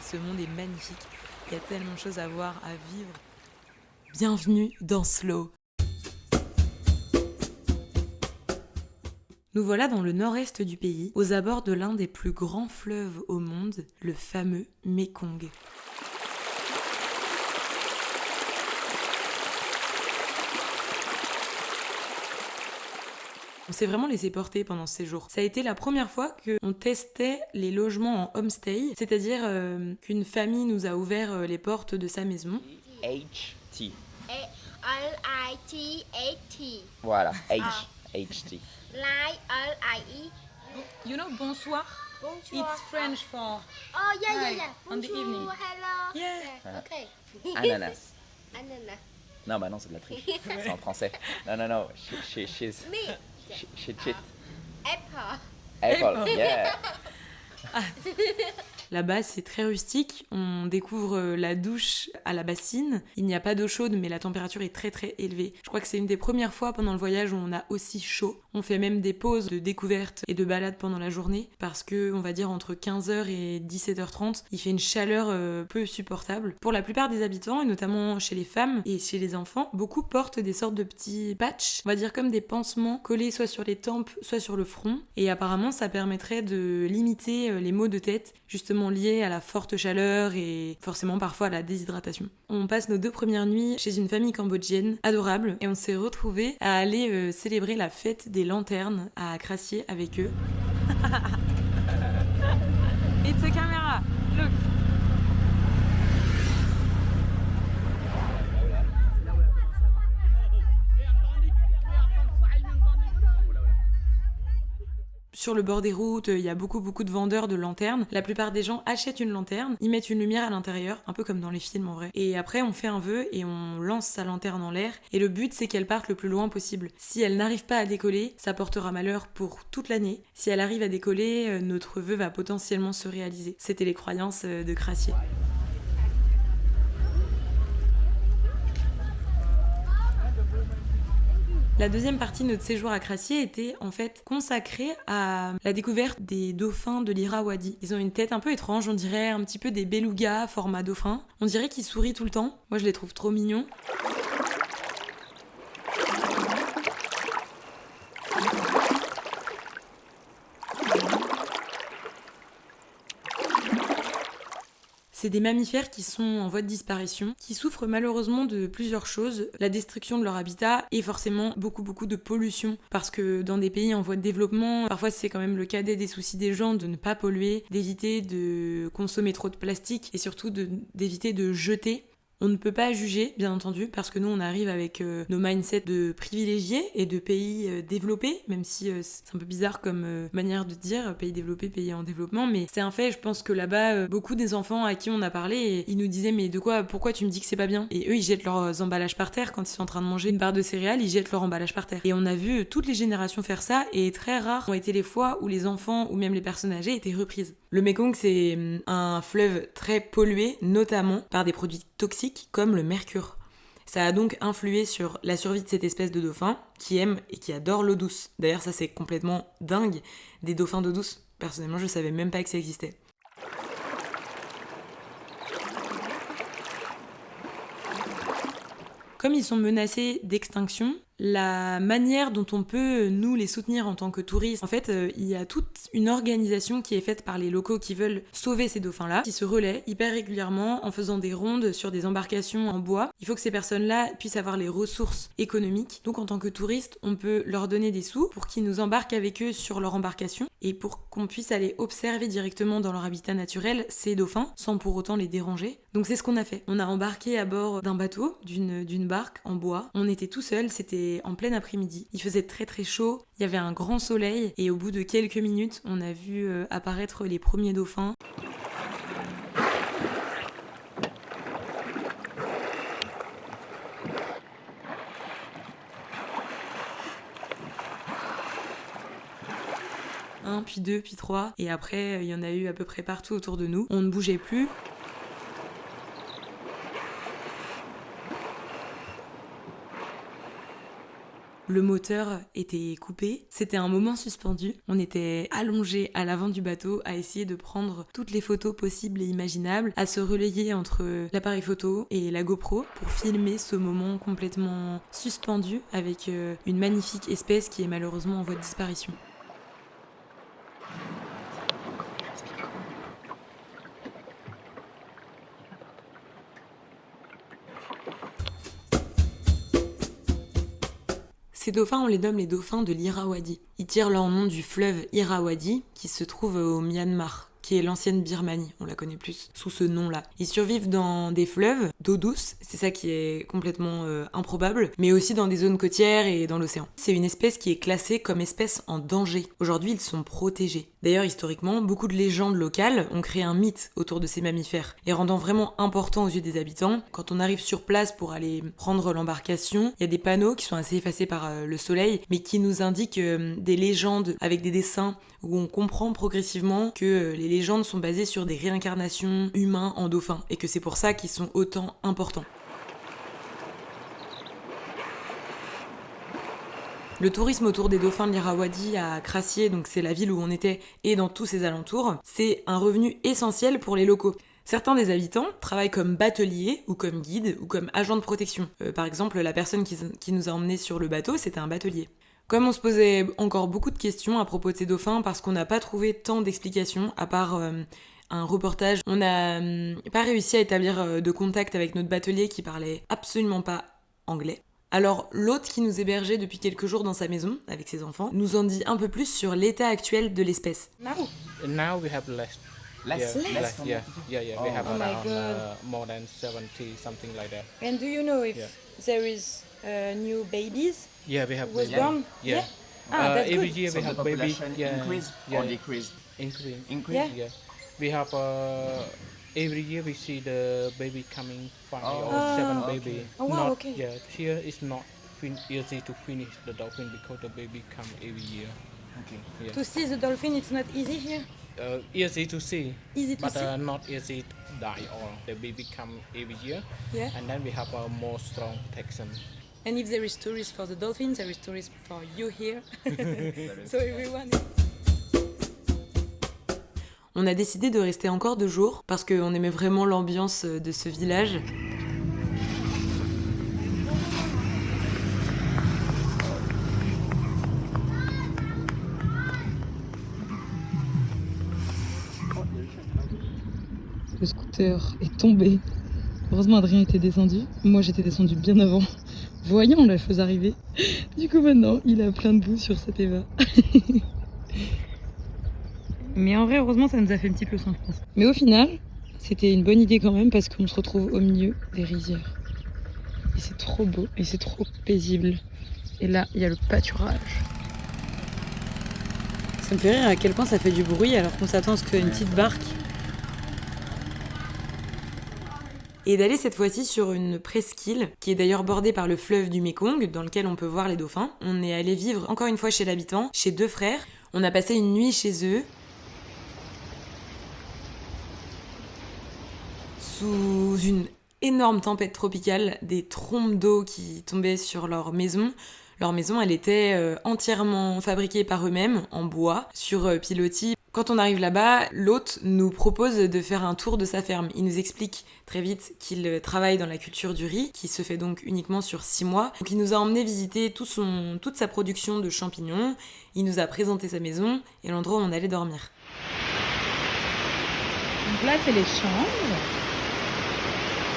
ce monde est magnifique. Il y a tellement de choses à voir, à vivre. Bienvenue dans Slow. Nous voilà dans le nord-est du pays, aux abords de l'un des plus grands fleuves au monde, le fameux Mékong. On s'est vraiment laissé porter pendant ce séjour. Ça a été la première fois qu'on testait les logements en homestay, c'est-à-dire qu'une famille nous a ouvert les portes de sa maison. HT. L-I-T-H-T. Voilà, HT. L-I-E. You know bonsoir? Bonjour. It's French for Oh, yeah. Hi, on the Bonjour, evening. hello. Yeah. Okay. Ananas. Ananas. Non, bah non, c'est de la triche. C'est en français. Non. She's... Me. She cheat. Apple. Apple, yeah. Là-bas, c'est très rustique. On découvre la douche à la bassine. Il n'y a pas d'eau chaude, mais la température est très très élevée. Je crois que c'est une des premières fois pendant le voyage où on a aussi chaud. On fait même des pauses de découverte et de balade pendant la journée parce que, on va dire, entre 15h et 17h30, il fait une chaleur peu supportable. Pour la plupart des habitants, et notamment chez les femmes et chez les enfants, beaucoup portent des sortes de petits patchs, on va dire comme des pansements collés soit sur les tempes, soit sur le front. Et apparemment, ça permettrait de limiter les maux de tête, justement liés à la forte chaleur et forcément parfois à la déshydratation. On passe nos 2 premières nuits chez une famille cambodgienne adorable et on s'est retrouvés à aller célébrer la fête des lanternes à Crassier avec eux. It's a camera! Look! Sur le bord des routes, il y a beaucoup de vendeurs de lanternes. La plupart des gens achètent une lanterne, ils mettent une lumière à l'intérieur, un peu comme dans les films en vrai. Et après, on fait un vœu et on lance sa lanterne en l'air. Et le but, c'est qu'elle parte le plus loin possible. Si elle n'arrive pas à décoller, ça portera malheur pour toute l'année. Si elle arrive à décoller, notre vœu va potentiellement se réaliser. C'était les croyances de Crassier. La deuxième partie de notre séjour à Crassier était en fait consacrée à la découverte des dauphins de l'Irrawaddy. Ils ont une tête un peu étrange, on dirait un petit peu des belugas format dauphin. On dirait qu'ils sourient tout le temps. Moi je les trouve trop mignons. C'est des mammifères qui sont en voie de disparition, qui souffrent malheureusement de plusieurs choses, la destruction de leur habitat et forcément beaucoup de pollution, parce que dans des pays en voie de développement, parfois c'est quand même le cadet des soucis des gens de ne pas polluer, d'éviter de consommer trop de plastique et surtout d'éviter de jeter. On ne peut pas juger, bien entendu, parce que nous, on arrive avec nos mindsets de privilégiés et de pays développés, même si c'est un peu bizarre comme manière de dire pays développés, pays en développement, mais c'est un fait. Je pense que là-bas, beaucoup des enfants à qui on a parlé, ils nous disaient mais pourquoi tu me dis que c'est pas bien? Et eux, ils jettent leurs emballages par terre quand ils sont en train de manger une barre de céréales, ils jettent leur emballage par terre. Et on a vu toutes les générations faire ça, et très rares ont été les fois où les enfants ou même les personnes âgées étaient reprises. Le Mékong, c'est un fleuve très pollué, notamment par des produits toxiques comme le mercure. Ça a donc influé sur la survie de cette espèce de dauphin qui aime et qui adore l'eau douce. D'ailleurs, ça c'est complètement dingue, des dauphins d'eau douce. Personnellement, je savais même pas que ça existait. Comme ils sont menacés d'extinction, la manière dont on peut, nous, les soutenir en tant que touristes, en fait, il y a toute une organisation qui est faite par les locaux qui veulent sauver ces dauphins-là, qui se relaient hyper régulièrement en faisant des rondes sur des embarcations en bois. Il faut que ces personnes-là puissent avoir les ressources économiques. Donc, en tant que touristes, on peut leur donner des sous pour qu'ils nous embarquent avec eux sur leur embarcation et pour qu'on puisse aller observer directement dans leur habitat naturel ces dauphins sans pour autant les déranger. Donc, c'est ce qu'on a fait. On a embarqué à bord d'un bateau, d'une barque en bois. On était tout seuls, c'était en plein après-midi. Il faisait très très chaud, il y avait un grand soleil et au bout de quelques minutes, on a vu apparaître les premiers dauphins. Un, puis 2, puis 3, et après il y en a eu à peu près partout autour de nous. On ne bougeait plus. Le moteur était coupé, c'était un moment suspendu. On était allongés à l'avant du bateau à essayer de prendre toutes les photos possibles et imaginables, à se relayer entre l'appareil photo et la GoPro pour filmer ce moment complètement suspendu avec une magnifique espèce qui est malheureusement en voie de disparition. Ces dauphins, on les nomme les dauphins de l'Irrawaddy. Ils tirent leur nom du fleuve Irrawaddy qui se trouve au Myanmar, qui est l'ancienne Birmanie, on la connaît plus sous ce nom-là. Ils survivent dans des fleuves d'eau douce, c'est ça qui est complètement improbable, mais aussi dans des zones côtières et dans l'océan. C'est une espèce qui est classée comme espèce en danger. Aujourd'hui, ils sont protégés. D'ailleurs, historiquement, beaucoup de légendes locales ont créé un mythe autour de ces mammifères, les rendant vraiment importants aux yeux des habitants. Quand on arrive sur place pour aller prendre l'embarcation, il y a des panneaux qui sont assez effacés par le soleil, mais qui nous indiquent des légendes avec des dessins où on comprend progressivement que les légendes sont basées sur des réincarnations humains en dauphins, et que c'est pour ça qu'ils sont autant importants. Le tourisme autour des dauphins de l'Irrawaddy à Crassier, donc c'est la ville où on était, et dans tous ses alentours, c'est un revenu essentiel pour les locaux. Certains des habitants travaillent comme bateliers, ou comme guides, ou comme agents de protection. Par exemple, la personne qui nous a emmenés sur le bateau, c'était un batelier. Comme on se posait encore beaucoup de questions à propos de ces dauphins, parce qu'on n'a pas trouvé tant d'explications, à part un reportage, on n'a pas réussi à établir de contact avec notre batelier qui parlait absolument pas anglais. Alors l'hôte qui nous hébergeait depuis quelques jours dans sa maison, avec ses enfants, nous en dit un peu plus sur l'état actuel de l'espèce. Now we have less. Less? Yeah, Less? yeah. We have Oh my around God. more than 70, something like that. And do you know if Yeah. there is new babies Yeah, we have was baby. born? Yeah. Ah, that's every good. year So we the have baby. population Yeah. increase Yeah. or decrease? Increase. Increase? Yeah. Yeah. We have every year we see the baby coming 5 Oh. or 7 okay. baby. Oh, wow, Not, okay. Yeah. Here it's not easy to finish the dolphin because the baby come every year. Okay. Yeah. To see the dolphin, it's not easy here. Easy to see, Easy to but see. not easy to die. Or the baby come every year, Yeah. and then we have a more strong protection. And if there is stories for the dolphins, there is stories for you here. So everyone. On a décidé de rester encore 2 jours parce qu'on aimait vraiment l'ambiance de ce village. Le scooter est tombé. Heureusement, Adrien était descendu. Moi, j'étais descendu bien avant, voyant la chose arriver. Du coup, maintenant, il a plein de boue sur cette Eva. Mais en vrai, heureusement, ça nous a fait une petite leçon, je pense. Mais au final, c'était une bonne idée quand même parce qu'on se retrouve au milieu des rizières. Et c'est trop beau et c'est trop paisible. Et là, il y a le pâturage. Ça me fait rire à quel point ça fait du bruit alors qu'on s'attend à ce qu'il y ait une petite barque. Et d'aller cette fois-ci sur une presqu'île, qui est d'ailleurs bordée par le fleuve du Mékong, dans lequel on peut voir les dauphins. On est allé vivre encore une fois chez l'habitant, chez 2 frères. On a passé une nuit chez eux, sous une énorme tempête tropicale, des trombes d'eau qui tombaient sur leur maison. Leur maison, elle était entièrement fabriquée par eux-mêmes, en bois, sur pilotis. Quand on arrive là-bas, l'hôte nous propose de faire un tour de sa ferme. Il nous explique très vite qu'il travaille dans la culture du riz, qui se fait donc uniquement sur 6 mois. Donc il nous a emmené visiter toute sa production de champignons. Il nous a présenté sa maison et l'endroit où on allait dormir. Donc là, c'est les chambres.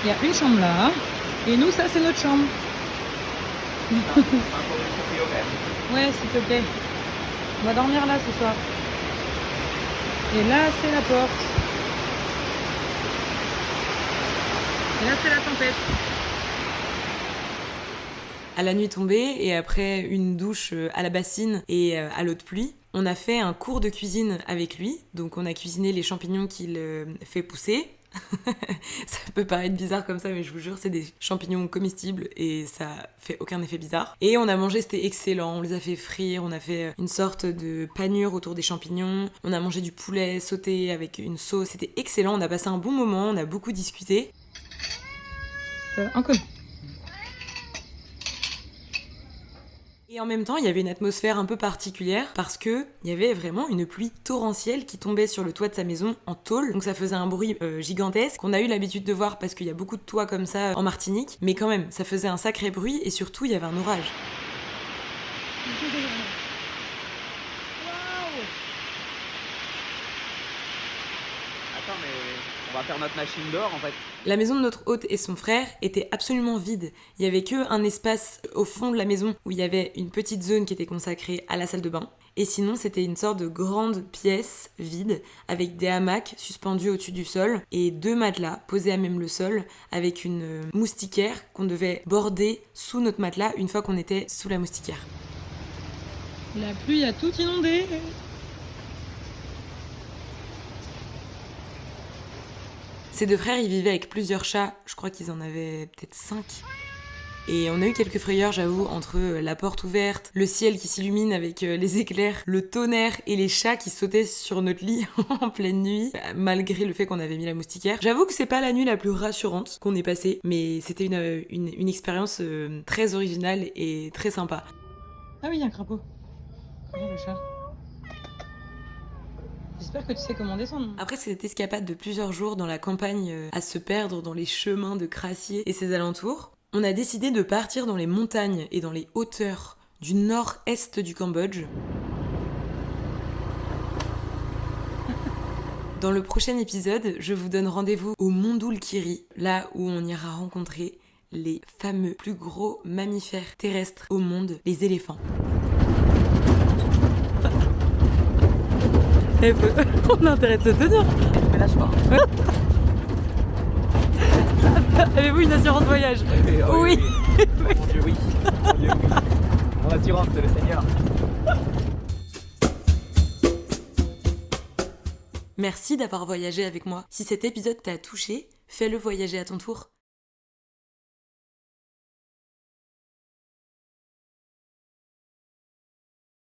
Il y a une chambre là. Et nous, ça, c'est notre chambre. Ouais, s'il te plaît. On va dormir là ce soir. Et là, c'est la porte. Et là, c'est la tempête. À la nuit tombée et après une douche à la bassine et à l'eau de pluie, on a fait un cours de cuisine avec lui. Donc on a cuisiné les champignons qu'il fait pousser. Ça peut paraître bizarre comme ça, mais je vous jure, c'est des champignons comestibles et ça fait aucun effet bizarre. Et on a mangé, c'était excellent, on les a fait frire, on a fait une sorte de panure autour des champignons, on a mangé du poulet sauté avec une sauce, c'était excellent, on a passé un bon moment, on a beaucoup discuté. Encore. Et en même temps, il y avait une atmosphère un peu particulière parce que il y avait vraiment une pluie torrentielle qui tombait sur le toit de sa maison en tôle. Donc ça faisait un bruit gigantesque qu'on a eu l'habitude de voir parce qu'il y a beaucoup de toits comme ça en Martinique. Mais quand même, ça faisait un sacré bruit et surtout, il y avait un orage. Attends, mais on va faire notre machine dehors en fait. La maison de notre hôte et son frère était absolument vide. Il y avait que un espace au fond de la maison où il y avait une petite zone qui était consacrée à la salle de bain. Et sinon, c'était une sorte de grande pièce vide avec des hamacs suspendus au-dessus du sol et 2 matelas posés à même le sol avec une moustiquaire qu'on devait border sous notre matelas une fois qu'on était sous la moustiquaire. La pluie a tout inondé. Ces 2 frères, ils vivaient avec plusieurs chats. Je crois qu'ils en avaient peut-être 5. Et on a eu quelques frayeurs, j'avoue, entre la porte ouverte, le ciel qui s'illumine avec les éclairs, le tonnerre et les chats qui sautaient sur notre lit en pleine nuit, malgré le fait qu'on avait mis la moustiquaire. J'avoue que c'est pas la nuit la plus rassurante qu'on ait passée, mais c'était une expérience très originale et très sympa. Ah oui, il y a un crapaud. Regarde le chat. J'espère que tu sais comment descendre. Après cette escapade de plusieurs jours dans la campagne à se perdre dans les chemins de Crassier et ses alentours, on a décidé de partir dans les montagnes et dans les hauteurs du nord-est du Cambodge. Dans le prochain épisode, je vous donne rendez-vous au Mondulkiri, là où on ira rencontrer les fameux plus gros mammifères terrestres au monde, les éléphants. On a intérêt de se tenir. Mais lâche pas. Avez-vous une assurance voyage? Oui. Mon Dieu, oui. Mon Dieu, oui. Mon assurance, c'est le Seigneur. Merci d'avoir voyagé avec moi. Si cet épisode t'a touché, fais-le voyager à ton tour.